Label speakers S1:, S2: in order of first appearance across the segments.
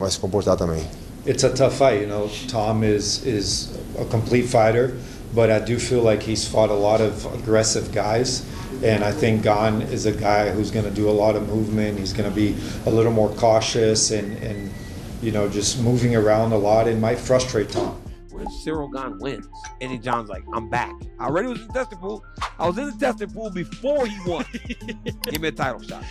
S1: vai se comportar também.
S2: It's a tough fight, you know. Tom is a complete fighter, but I do feel like he's fought a lot of aggressive guys, and I think Gane is a guy who's going to do a lot of movement. He's going to be a little more cautious and you know, just moving around a lot. It might frustrate Tom.
S3: When Ciryl Gane wins, Eddie John's like, I'm back. I already was in the testing pool. I was in the testing pool before he won. Give me a title shot.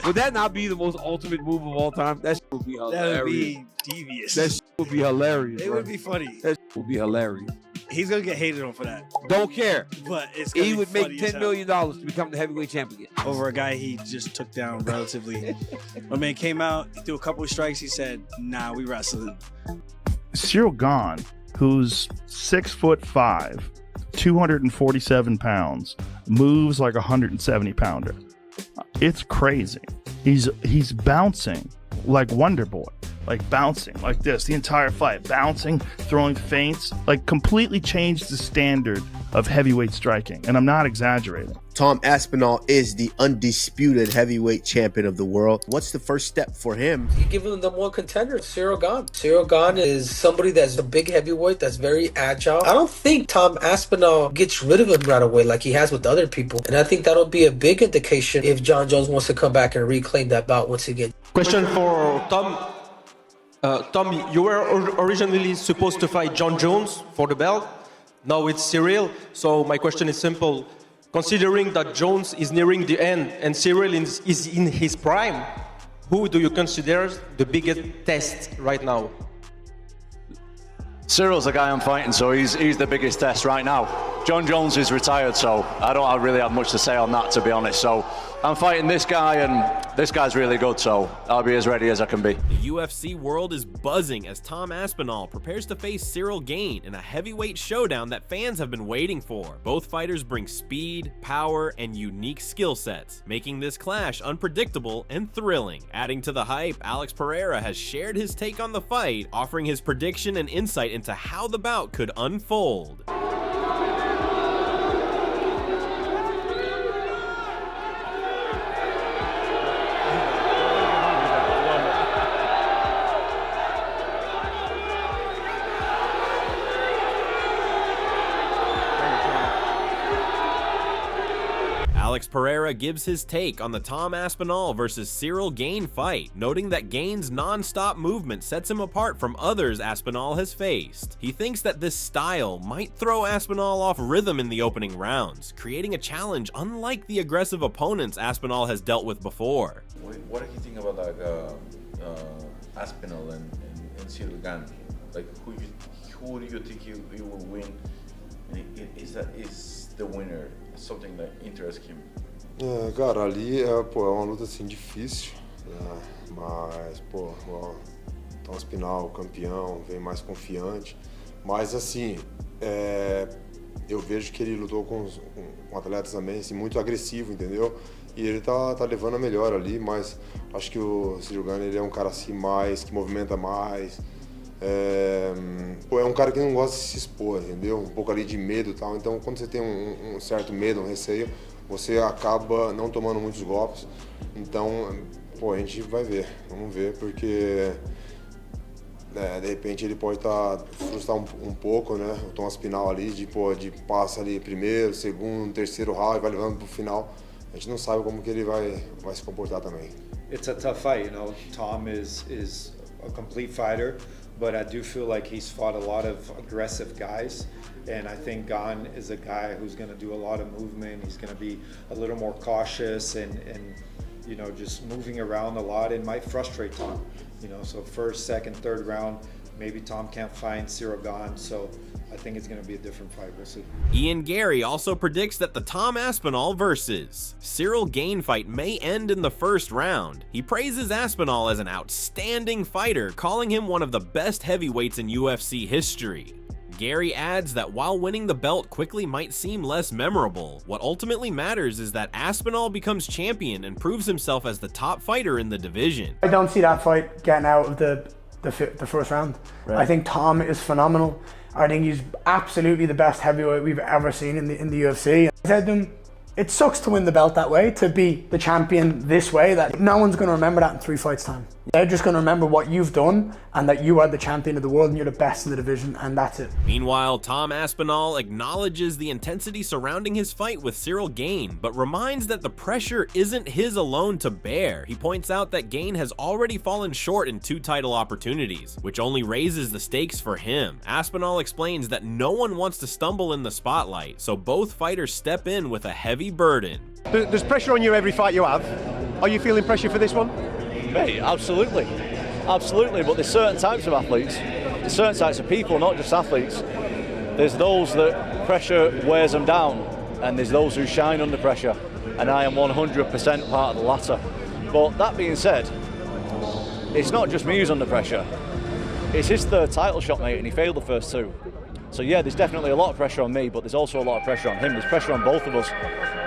S3: Would that not be the most ultimate move of all time? That shit would be hilarious.
S4: That would be devious.
S3: That shit would be hilarious.
S4: It would be funny.
S3: That shit would be hilarious.
S4: He's gonna get hated on for that.
S3: Don't care.
S4: But it's gonna
S3: he
S4: be
S3: would make
S4: funny as
S3: $10 million to become the heavyweight champion.
S4: over a guy he just took down relatively. My man came out, threw a couple of strikes. He said, "Nah, we wrestling."
S5: Ciryl Gane, who's 6'5", 247 pounds, moves like a 170-pounder. It's crazy. He's bouncing like Wonder Boy, like bouncing like this the entire fight, bouncing, throwing feints, like completely changed the standard of heavyweight striking, and I'm not exaggerating.
S6: Tom Aspinall is the undisputed heavyweight champion of the world. What's the first step for him?
S7: You give him the one contender, Ciryl Gane. Ciryl Gane is somebody that's a big heavyweight, that's very agile. I don't think Tom Aspinall gets rid of him right away like he has with other people. And I think that'll be a big indication if Jon Jones wants to come back and reclaim that bout once again.
S8: Question for Tom. Tom, you were originally supposed to fight Jon Jones for the belt. Now it's Ciryl. So my question is simple. Considering that Jones is nearing the end and Ciryl is in his prime, who do you consider the biggest test right now?
S9: Cyryl's the guy I'm fighting, so he's the biggest test right now. Jon Jones is retired, so I don't really have much to say on that, to be honest. So I'm fighting this guy, and this guy's really good, so I'll be as ready as I can be.
S10: The UFC world is buzzing as Tom Aspinall prepares to face Ciryl Gane in a heavyweight showdown that fans have been waiting for. Both fighters bring speed, power, and unique skill sets, making this clash unpredictable and thrilling. Adding to the hype, Alex Pereira has shared his take on the fight, offering his prediction and insight into how the bout could unfold. Alex Pereira gives his take on the Tom Aspinall versus Ciryl Gane fight, noting that Gane's non-stop movement sets him apart from others Aspinall has faced. He thinks that this style might throw Aspinall off rhythm in the opening rounds, creating a challenge unlike the aggressive opponents Aspinall has dealt with before.
S11: What do you think about Aspinall and Ciryl Gane? Like, who do you think you will win? Is the winner something that interests him?
S1: Cara, ali é uma luta assim difícil, né? Mas o Tom Aspinall, campeão, vem mais confiante. Mas assim, eu vejo que ele lutou com atletas também assim, muito agressivo, entendeu? E ele tá levando a melhor ali, mas acho que o Ciryl Gane ele é um cara assim mais que movimenta mais. É um cara que não gosta de se expor, entendeu? Um pouco ali de medo e tal. Então, quando você tem um certo medo, um receio, você acaba não tomando muitos golpes. Então, a gente vai ver. Vamos ver, porque de repente ele pode frustrar um pouco, né? O Tom Aspinall ali, de passa ali primeiro, segundo, terceiro round, vai levando pro final. A gente não sabe como que ele vai se comportar também.
S2: It's a tough fight, you know. Tom is a complete fighter, but I do feel like he's fought a lot of aggressive guys, and I think Gane is a guy who's going to do a lot of movement. He's going to be a little more cautious and you know, just moving around a lot. It might frustrate Tom, you know. So first, second, third round, maybe Tom can't find Ciryl Gane, so I think it's going to be a different fight. We'll see.
S10: Ian Gary also predicts that the Tom Aspinall versus Ciryl Gane fight may end in the first round. He praises Aspinall as an outstanding fighter, calling him one of the best heavyweights in UFC history. Gary adds that while winning the belt quickly might seem less memorable, what ultimately matters is that Aspinall becomes champion and proves himself as the top fighter in the division.
S12: I don't see that fight getting out of the first round. Right. I think Tom is phenomenal. I think he's absolutely the best heavyweight we've ever seen in the UFC. I said to him, it sucks to win the belt that way, to be the champion this way, that no one's going to remember that in 3 fights time. They're just going to remember what you've done and that you are the champion of the world and you're the best in the division, and that's it.
S10: Meanwhile, Tom Aspinall acknowledges the intensity surrounding his fight with Ciryl Gane, but reminds that the pressure isn't his alone to bear. He points out that Gane has already fallen short in 2 title opportunities, which only raises the stakes for him. Aspinall explains that no one wants to stumble in the spotlight, so both fighters step in with a heavy burden.
S13: There's pressure on you every fight you have. Are you feeling pressure for this one?
S9: Mate, absolutely. Absolutely, but there's certain types of athletes, there's certain types of people, not just athletes. There's those that pressure wears them down, and there's those who shine under pressure, and I am 100% part of the latter. But that being said, it's not just me who's under pressure. It's his 3rd title shot, mate, and he failed the first 2. So yeah, there's definitely a lot of pressure on me, but there's also a lot of pressure on him. There's pressure on both of us.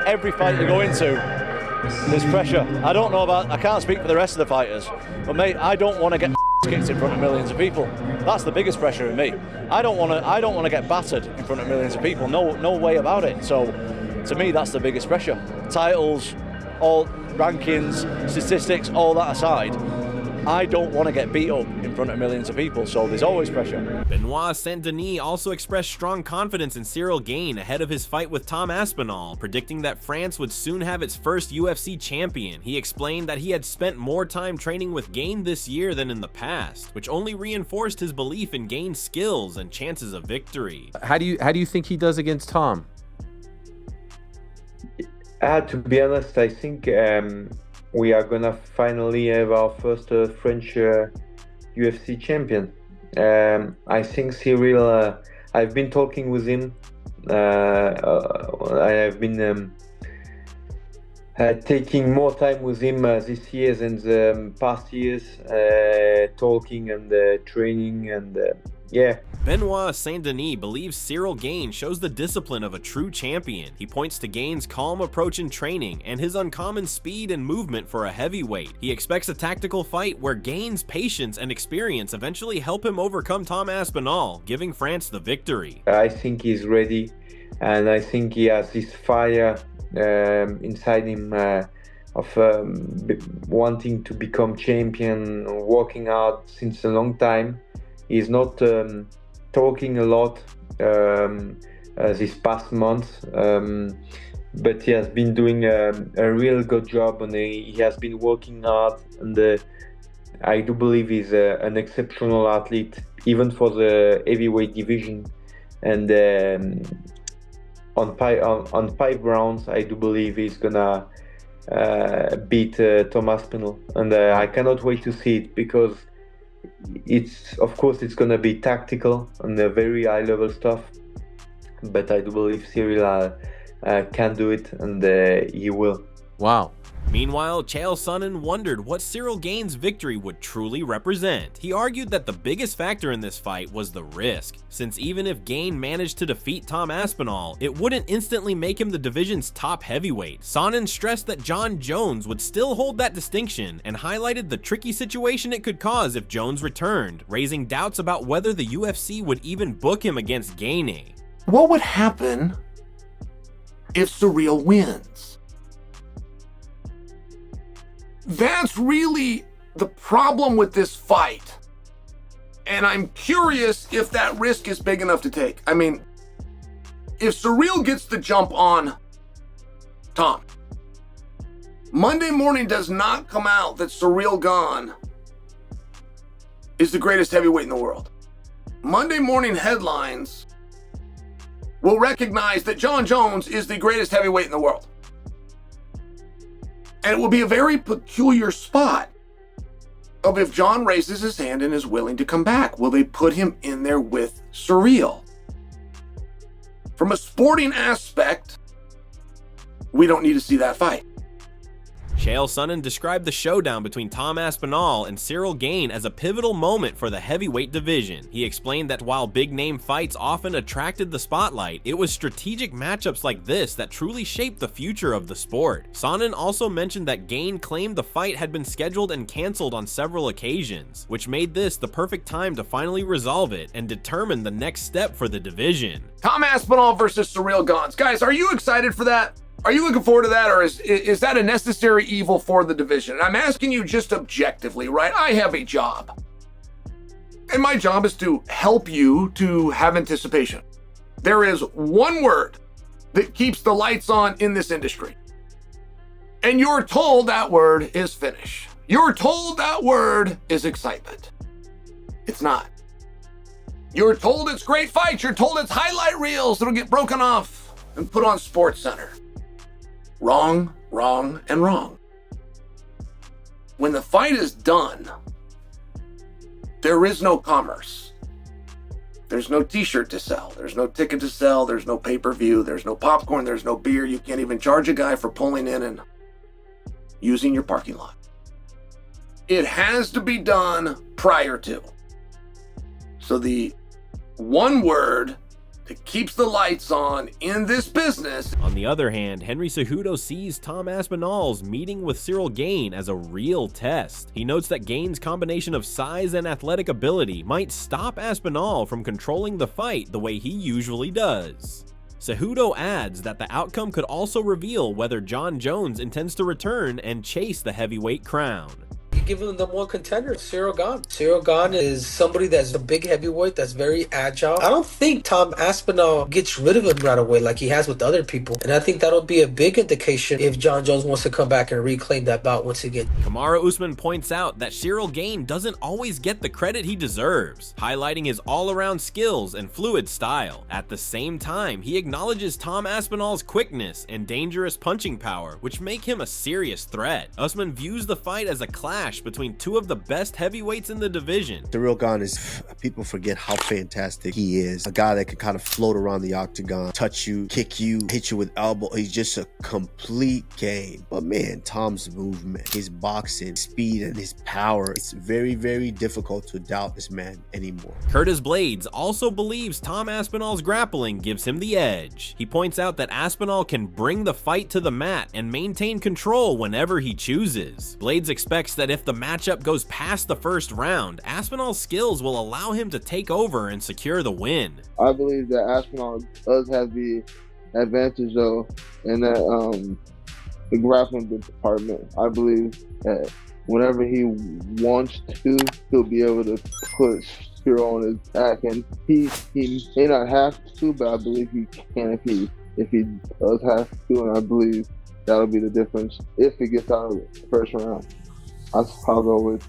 S9: Every fight you go into, there's pressure. I can't speak for the rest of the fighters, but mate, I don't want to get kicked in front of millions of people. That's the biggest pressure in me. I don't want to get battered in front of millions of people. No way about it. So to me, that's the biggest pressure. Titles, all rankings, statistics, all that aside, I don't want to get beat up in front of millions of people, so there's always pressure.
S10: Benoit Saint-Denis also expressed strong confidence in Ciryl Gane ahead of his fight with Tom Aspinall, predicting that France would soon have its first UFC champion. He explained that he had spent more time training with Gane this year than in the past, which only reinforced his belief in Gane's skills and chances of victory.
S14: How do you think he does against Tom?
S2: To be honest, I think we are gonna finally have our first French UFC champion. I think Ciryl, I've been talking with him. I have been taking more time with him this year than the past years, talking and training and yeah.
S10: Benoit Saint-Denis believes Ciryl Gane shows the discipline of a true champion. He points to Gane's calm approach in training and his uncommon speed and movement for a heavyweight. He expects a tactical fight where Gane's patience and experience eventually help him overcome Tom Aspinall, giving France the victory.
S2: I think he's ready, and I think he has this fire inside him of wanting to become champion, working hard since a long time. He's not talking a lot this past month, but he has been doing a real good job, and he has been working hard, and I do believe he's an exceptional athlete, even for the heavyweight division. And on 5 rounds, I do believe he's gonna beat Tom Aspinall, and I cannot wait to see it, because of course it's gonna be tactical and very high level stuff, but I do believe Ciryl can do it, and he will.
S14: Wow.
S10: Meanwhile, Chael Sonnen wondered what Ciryl Gane's victory would truly represent. He argued that the biggest factor in this fight was the risk, since even if Gane managed to defeat Tom Aspinall, it wouldn't instantly make him the division's top heavyweight. Sonnen stressed that Jon Jones would still hold that distinction and highlighted the tricky situation it could cause if Jones returned, raising doubts about whether the UFC would even book him against Gane.
S15: What would happen if Ciryl wins? That's really the problem with this fight. And I'm curious if that risk is big enough to take. I mean, if Ciryl gets the jump on Tom, Monday morning does not come out that Ciryl Gane is the greatest heavyweight in the world. Monday morning headlines will recognize that Jon Jones is the greatest heavyweight in the world. And it will be a very peculiar spot of if Jon raises his hand and is willing to come back. Will they put him in there with Ciryl? From a sporting aspect, we don't need to see that fight.
S10: Chael Sonnen described the showdown between Tom Aspinall and Ciryl Gane as a pivotal moment for the heavyweight division. He explained that while big-name fights often attracted the spotlight, it was strategic matchups like this that truly shaped the future of the sport. Sonnen also mentioned that Gane claimed the fight had been scheduled and cancelled on several occasions, which made this the perfect time to finally resolve it and determine the next step for the division.
S15: Tom Aspinall versus Ciryl Gane. Guys, are you excited for that? Are you looking forward to that, or is that a necessary evil for the division? And I'm asking you just objectively, right? I have a job. And my job is to help you to have anticipation. There is one word that keeps the lights on in this industry. And you're told that word is finish. You're told that word is excitement. It's not. You're told it's great fights. You're told it's highlight reels that'll get broken off and put on SportsCenter. Wrong, wrong, and wrong. When the fight is done, there is no commerce. There's no t-shirt to sell. There's no ticket to sell. There's no pay-per-view. There's no popcorn. There's no beer. You can't even charge a guy for pulling in and using your parking lot. It has to be done prior to. So the one word that keeps the lights on in this business.
S10: On the other hand, Henry Cejudo sees Tom Aspinall's meeting with Ciryl Gane as a real test. He notes that Gane's combination of size and athletic ability might stop Aspinall from controlling the fight the way he usually does. Cejudo adds that the outcome could also reveal whether Jon Jones intends to return and chase the heavyweight crown.
S7: You give him the one contender, Ciryl Gane. Ciryl Gane is somebody that's a big heavyweight, that's very agile. I don't think Tom Aspinall gets rid of him right away like he has with other people. And I think that'll be a big indication if Jon Jones wants to come back and reclaim that bout once again.
S10: Kamaru Usman points out that Ciryl Gane doesn't always get the credit he deserves, highlighting his all-around skills and fluid style. At the same time, he acknowledges Tom Aspinall's quickness and dangerous punching power, which make him a serious threat. Usman views the fight as a clash between two of the best heavyweights in the division.
S6: Ciryl Gane is, people forget how fantastic he is. A guy that can kind of float around the octagon, touch you, kick you, hit you with elbow. He's just a complete game. But man, Tom's movement, his boxing, speed, and his power, it's very, very difficult to doubt this man anymore.
S10: Curtis Blades also believes Tom Aspinall's grappling gives him the edge. He points out that Aspinall can bring the fight to the mat and maintain control whenever he chooses. Blades expects that if the matchup goes past the first round, Aspinall's skills will allow him to take over and secure the win.
S16: I believe that Aspinall does have the advantage though in that the grappling department. I believe that whenever he wants to, he'll be able to put Ciryl on his back, and he may not have to, but I believe he can if he does have to, and I believe that'll be the difference if he gets out of the first round. I'll go with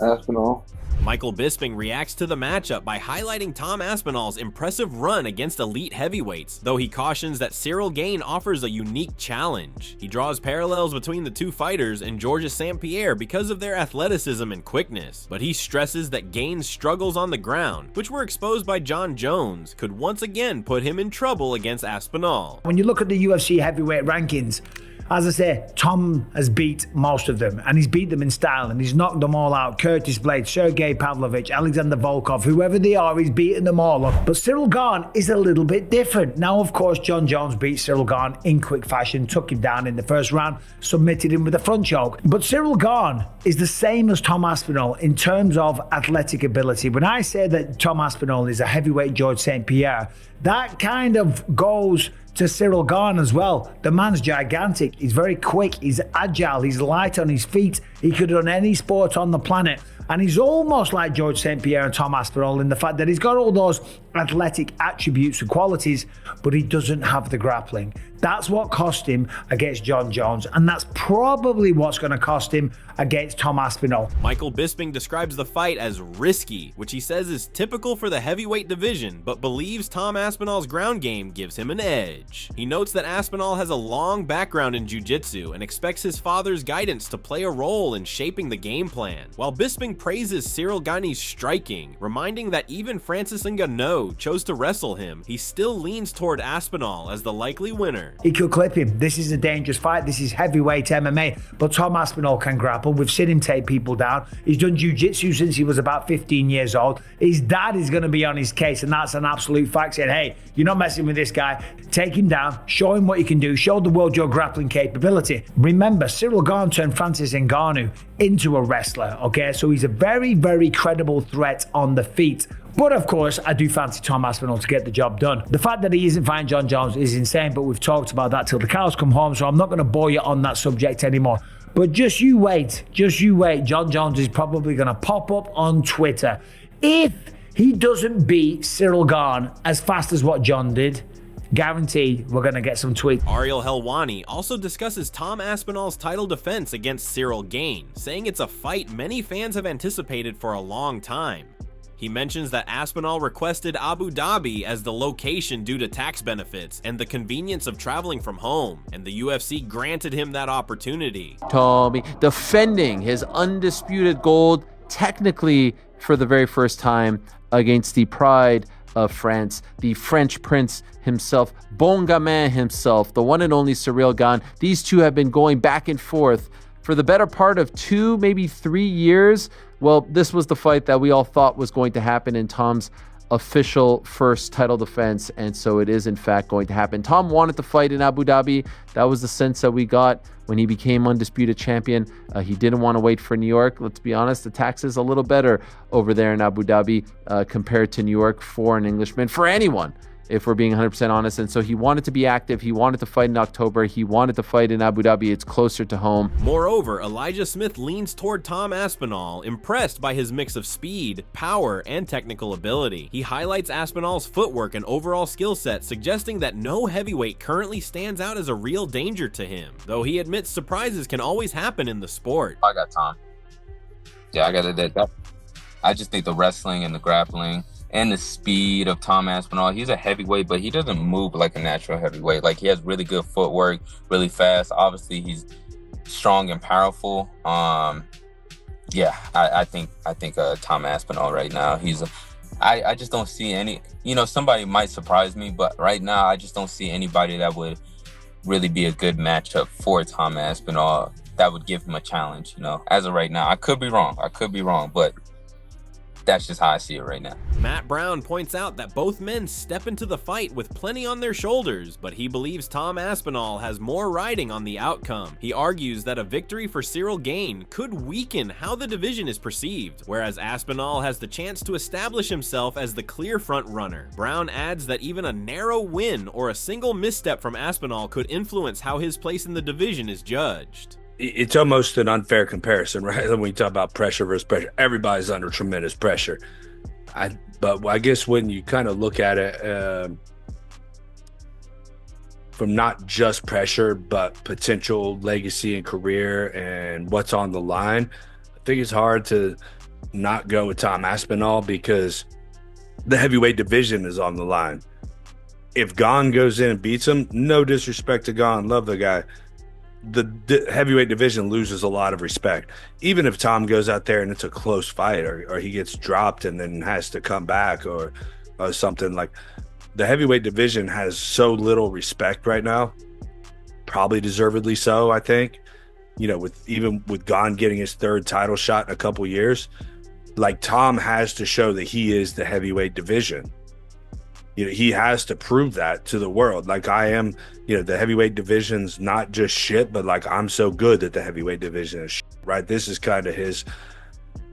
S16: Aspinall.
S10: Michael Bisping reacts to the matchup by highlighting Tom Aspinall's impressive run against elite heavyweights, though he cautions that Ciryl Gane offers a unique challenge. He draws parallels between the two fighters and Georges St-Pierre because of their athleticism and quickness, but he stresses that Gane's struggles on the ground, which were exposed by Jon Jones, could once again put him in trouble against Aspinall.
S17: When you look at the UFC heavyweight rankings, as I say, Tom has beat most of them, and he's beat them in style, and he's knocked them all out. Curtis Blades, Sergey Pavlovich, Alexander Volkov, whoever they are, he's beaten them all up. But Ciryl Gane is a little bit different. Now, of course, Jon Jones beat Ciryl Gane in quick fashion, took him down in the first round, submitted him with a front choke. But Ciryl Gane is the same as Tom Aspinall in terms of athletic ability. When I say that Tom Aspinall is a heavyweight Georges St-Pierre, that kind of goes to Ciryl Gane as well. The man's gigantic, he's very quick, he's agile, he's light on his feet, he could run any sport on the planet. And he's almost like Georges St-Pierre and Tom Aspinall in the fact that he's got all those athletic attributes and qualities, but he doesn't have the grappling. That's what cost him against Jon Jones, and that's probably what's going to cost him against Tom Aspinall.
S10: Michael Bisping describes the fight as risky, which he says is typical for the heavyweight division, but believes Tom Aspinall's ground game gives him an edge. He notes that Aspinall has a long background in jiu-jitsu and expects his father's guidance to play a role in shaping the game plan, while Bisping praises Ciryl Gane's striking, reminding that even Francis Ngannou chose to wrestle him, he still leans toward Aspinall as the likely winner.
S17: He could clip him. This is a dangerous fight. This is heavyweight MMA, but Tom Aspinall can grapple. We've seen him take people down. He's done jiu-jitsu since he was about 15 years old. His dad is going to be on his case, and that's an absolute fact, saying, hey, you're not messing with this guy. Take him down, show him what you can do, show the world your grappling capability. Remember, Ciryl Gane turned Francis Ngannou into a wrestler, okay? So he's a very, very credible threat on the feet. But of course, I do fancy Tom Aspinall to get the job done. The fact that he isn't fighting John Jones is insane, but we've talked about that till the cows come home, so I'm not going to bore you on that subject anymore. But just you wait. John Jones is probably going to pop up on Twitter. If he doesn't beat Ciryl Gane as fast as what John did, guaranteed we're going to get some tweets.
S10: Ariel Helwani also discusses Tom Aspinall's title defense against Ciryl Gane, saying it's a fight many fans have anticipated for a long time. He mentions that Aspinall requested Abu Dhabi as the location due to tax benefits and the convenience of traveling from home, and the UFC granted him that opportunity.
S14: Tommy defending his undisputed gold, technically for the very first time, against the pride of France, the French prince himself, Bon Gamin himself, the one and only Ciryl Gane. These two have been going back and forth for the better part of 2, maybe 3 years. Well, this was the fight that we all thought was going to happen in Tom's official first title defense, and so it is in fact going to happen. Tom wanted to fight in Abu Dhabi. That was the sense that we got when he became undisputed champion. He didn't want to wait for New York. Let's be honest, the tax is a little better over there in Abu Dhabi compared to New York for an Englishman, for anyone, if we're being 100% honest. And so he wanted to be active. He wanted to fight in October. He wanted to fight in Abu Dhabi. It's closer to home.
S10: Moreover, Elijah Smith leans toward Tom Aspinall, impressed by his mix of speed, power, and technical ability. He highlights Aspinall's footwork and overall skill set, suggesting that no heavyweight currently stands out as a real danger to him, though he admits surprises can always happen in the sport.
S18: I got Tom. Yeah, I got that. I just think the wrestling and the grappling and the speed of Tom Aspinall. He's a heavyweight, but he doesn't move like a natural heavyweight. Like, he has really good footwork, really fast. Obviously, he's strong and powerful. Yeah, I think Tom Aspinall right now. I just don't see any. Somebody might surprise me, but right now I just don't see anybody that would really be a good matchup for Tom Aspinall that would give him a challenge. As of right now, I could be wrong, but that's just how I see it right now.
S10: Matt Brown points out that both men step into the fight with plenty on their shoulders, but he believes Tom Aspinall has more riding on the outcome. He argues that a victory for Ciryl Gane could weaken how the division is perceived, whereas Aspinall has the chance to establish himself as the clear front runner. Brown adds that even a narrow win or a single misstep from Aspinall could influence how his place in the division is judged.
S19: It's almost an unfair comparison, right? When we talk about pressure versus pressure, everybody's under tremendous pressure. But I guess when you kind of look at it from not just pressure, but potential legacy and career and what's on the line, I think it's hard to not go with Tom Aspinall because the heavyweight division is on the line. If Gane goes in and beats him, no disrespect to Gane, love the guy, the heavyweight division loses a lot of respect. Even if Tom goes out there and it's a close fight, or he gets dropped and then has to come back or something, like, the heavyweight division has so little respect right now, probably deservedly so, I think. With Gane getting his third title shot in a couple years, like, Tom has to show that he is the heavyweight division. He has to prove that to the world. Like, I am, the heavyweight division's not just shit, but like, I'm so good that the heavyweight division is shit, right? This is kind of his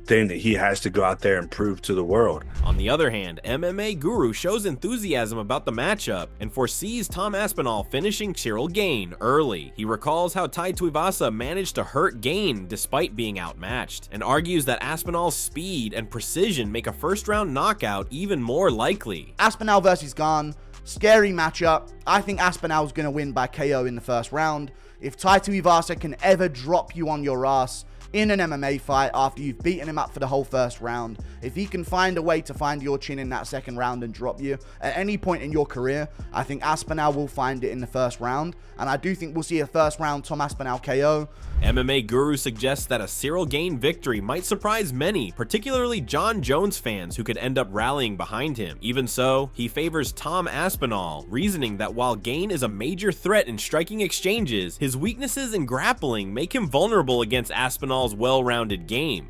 S19: thing that he has to go out there and prove to the world.
S10: On the other hand, MMA Guru shows enthusiasm about the matchup and foresees Tom Aspinall finishing Ciryl Gane early. He recalls how Tai Tuivasa managed to hurt Gane despite being outmatched, and argues that Aspinall's speed and precision make a first-round knockout even more likely.
S20: Aspinall versus Gane, scary matchup. I think Aspinall's going to win by KO in the first round. If Tai Tuivasa can ever drop you on your ass in an MMA fight after you've beaten him up for the whole first round, if he can find a way to find your chin in that second round and drop you at any point in your career, I think Aspinall will find it in the first round, and I do think we'll see a first round Tom Aspinall KO.
S10: MMA Guru suggests that a Ciryl Gane victory might surprise many, particularly John Jones fans who could end up rallying behind him. Even so, he favors Tom Aspinall, reasoning that while Gane is a major threat in striking exchanges, his weaknesses in grappling make him vulnerable against Aspinall's well-rounded game.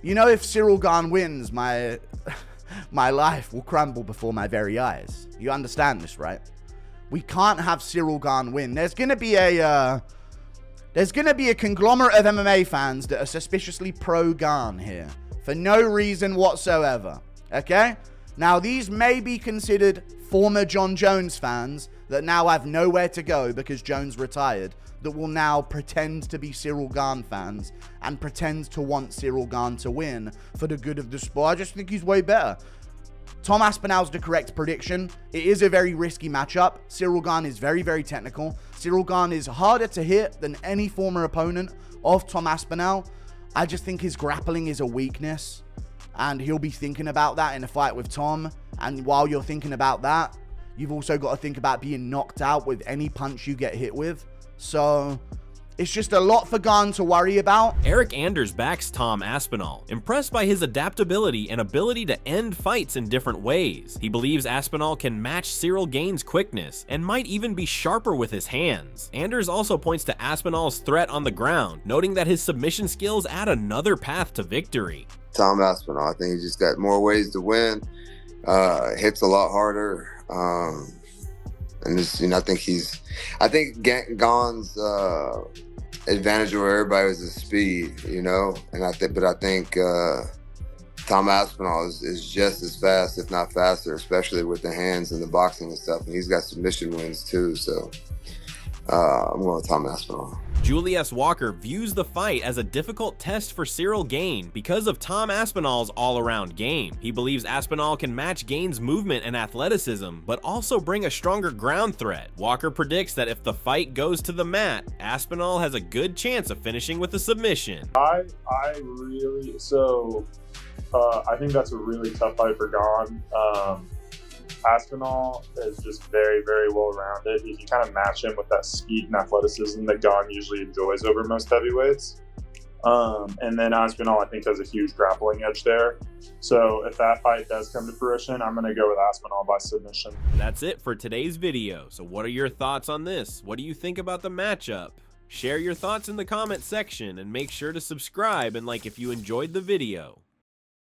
S20: If Ciryl Gane wins, my life will crumble before my very eyes. You understand this, right? We can't have Ciryl Gane win. There's gonna be a conglomerate of MMA fans that are suspiciously pro Gane here for no reason whatsoever. Okay? Now, these may be considered former John Jones fans that now have nowhere to go because Jones retired, that will now pretend to be Ciryl Gane fans and pretend to want Ciryl Gane to win for the good of the sport. I just think he's way better. Tom Aspinall's the correct prediction. It is a very risky matchup. Ciryl Gane is very, very technical. Ciryl Gane is harder to hit than any former opponent of Tom Aspinall. I just think his grappling is a weakness, and he'll be thinking about that in a fight with Tom. And while you're thinking about that, you've also got to think about being knocked out with any punch you get hit with. So it's just a lot for Gane to worry about.
S10: Eric Anders backs Tom Aspinall, impressed by his adaptability and ability to end fights in different ways. He believes Aspinall can match Ciryl Gane's quickness and might even be sharper with his hands. Anders also points to Aspinall's threat on the ground, noting that his submission skills add another path to victory.
S21: Tom Aspinall, I think he just got more ways to win, hits a lot harder, and just, you know, I think Gane's advantage over everybody was his speed, you know, and I think Tom Aspinall is just as fast, if not faster, especially with the hands and the boxing and stuff, and he's got submission wins too. So I'm going with Tom Aspinall.
S10: Julius Walker views the fight as a difficult test for Ciryl Gane because of Tom Aspinall's all-around game. He believes Aspinall can match Gane's movement and athleticism, but also bring a stronger ground threat. Walker predicts that if the fight goes to the mat, Aspinall has a good chance of finishing with a submission.
S22: I think that's a really tough fight for Gane. Aspinall is just very, very well-rounded. If you kind of match him with that speed and athleticism that Gane usually enjoys over most heavyweights. And then Aspinall, I think, has a huge grappling edge there. So if that fight does come to fruition, I'm going to go with Aspinall by submission.
S10: That's it for today's video. So what are your thoughts on this? What do you think about the matchup? Share your thoughts in the comment section and make sure to subscribe and like if you enjoyed the video.